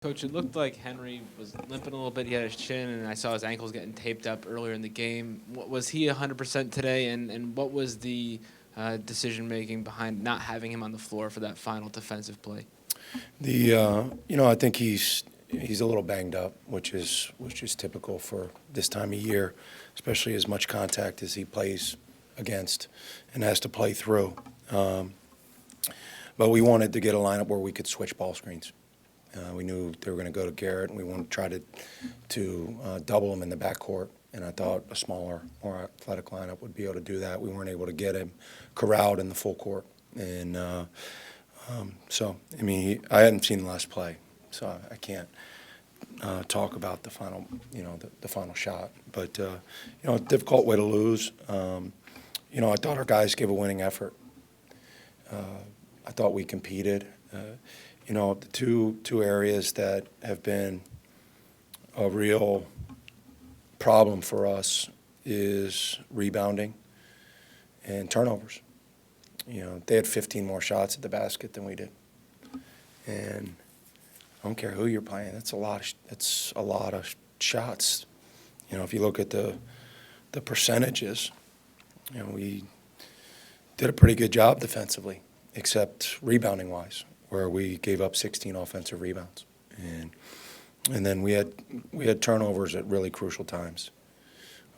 Coach, it looked like Henry was limping a little bit. He had his chin, and I saw his ankles getting taped up earlier in the game. Was he 100% today, and what was the decision-making behind not having him on the floor for that final defensive play? I think he's a little banged up, which is typical for this time of year, especially as much contact as he plays against and has to play through. But we wanted to get a lineup where we could switch ball screens. We knew they were going to go to Garrett, and we wanted to try to double him in the backcourt. And I thought a smaller, more athletic lineup would be able to do that. We weren't able to get him corralled in the full court. And I hadn't seen the last play, so I can't talk about the final, the final shot. But, a difficult way to lose. I thought our guys gave a winning effort. I thought we competed. The two areas that have been a real problem for us is rebounding and turnovers. They had 15 more shots at the basket than we did, and I don't care who you're playing. That's a lot of shots. If you look at the percentages, we did a pretty good job defensively, except rebounding wise, where we gave up 16 offensive rebounds, and then we had turnovers at really crucial times.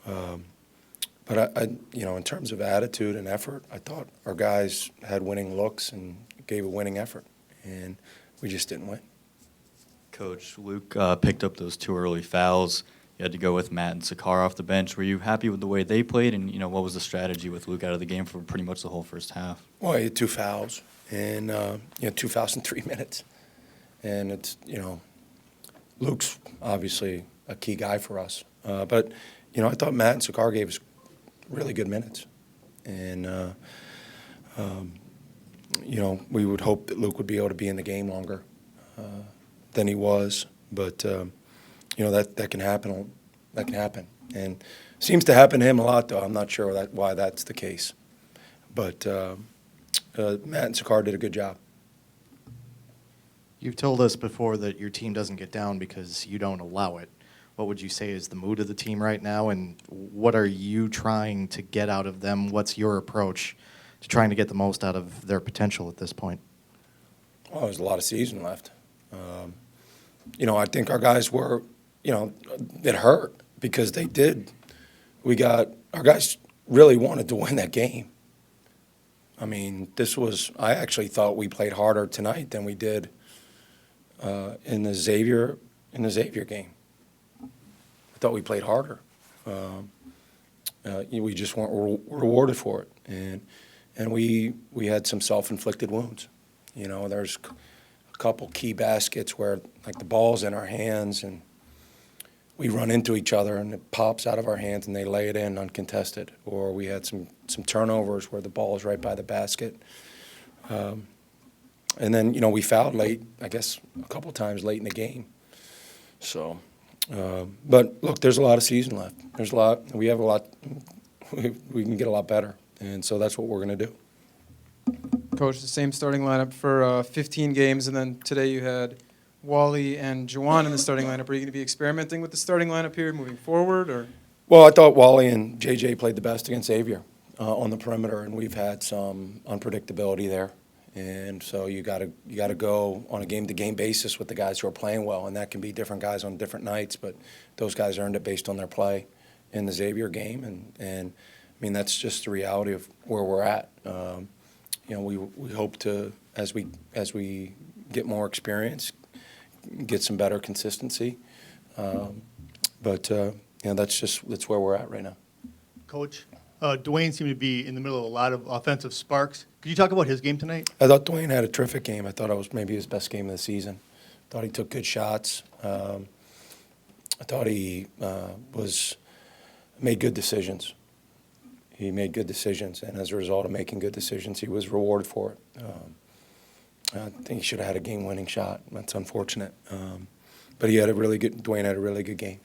But in terms of attitude and effort, I thought our guys had winning looks and gave a winning effort, and we just didn't win. Coach, Luke picked up those two early fouls. You had to go with Matt and Sakar off the bench. Were you happy with the way they played, and what was the strategy with Luke out of the game for pretty much the whole first half? Well, he had two fouls, and 2 fouls in 3 minutes, and it's Luke's obviously a key guy for us, but I thought Matt and Sakar gave us really good minutes, and we would hope that Luke would be able to be in the game longer than he was, but that can happen. That can happen, and seems to happen to him a lot, though. I'm not sure why that's the case, but Matt and Sakar did a good job. You've told us before that your team doesn't get down because you don't allow it. What would you say is the mood of the team right now, and what are you trying to get out of them? What's your approach to trying to get the most out of their potential at this point? Well, there's a lot of season left. I think our guys were, it hurt because they did. Our guys really wanted to win that game. I mean, I actually thought we played harder tonight than we did in the Xavier game. I thought we played harder. We just weren't rewarded for it, and we had some self-inflicted wounds. There's a couple key baskets where the ball's in our hands and we run into each other and it pops out of our hands and they lay it in uncontested. Or we had some turnovers where the ball is right by the basket. And then, we fouled late, I guess a couple times late in the game. So, but look, there's a lot of season left. We have a lot, we can get a lot better. And so that's what we're going to do. Coach, the same starting lineup for 15 games, and then today you had Wally and Juwan in the starting lineup. Are you going to be experimenting with the starting lineup here moving forward, or? Well, I thought Wally and JJ played the best against Xavier on the perimeter, and we've had some unpredictability there. And so you got to go on a game-to-game basis with the guys who are playing well, and that can be different guys on different nights. But those guys earned it based on their play in the Xavier game, and I mean that's just the reality of where we're at. We hope to as we get more experience, get some better consistency. But that's where we're at right now. Coach, Dwayne seemed to be in the middle of a lot of offensive sparks. Could you talk about his game tonight? I thought Dwayne had a terrific game. I thought it was maybe his best game of the season. I thought he took good shots. I thought he made good decisions. He made good decisions, and as a result of making good decisions, he was rewarded for it. I think he should have had a game-winning shot. That's unfortunate. But Dwayne had a really good game.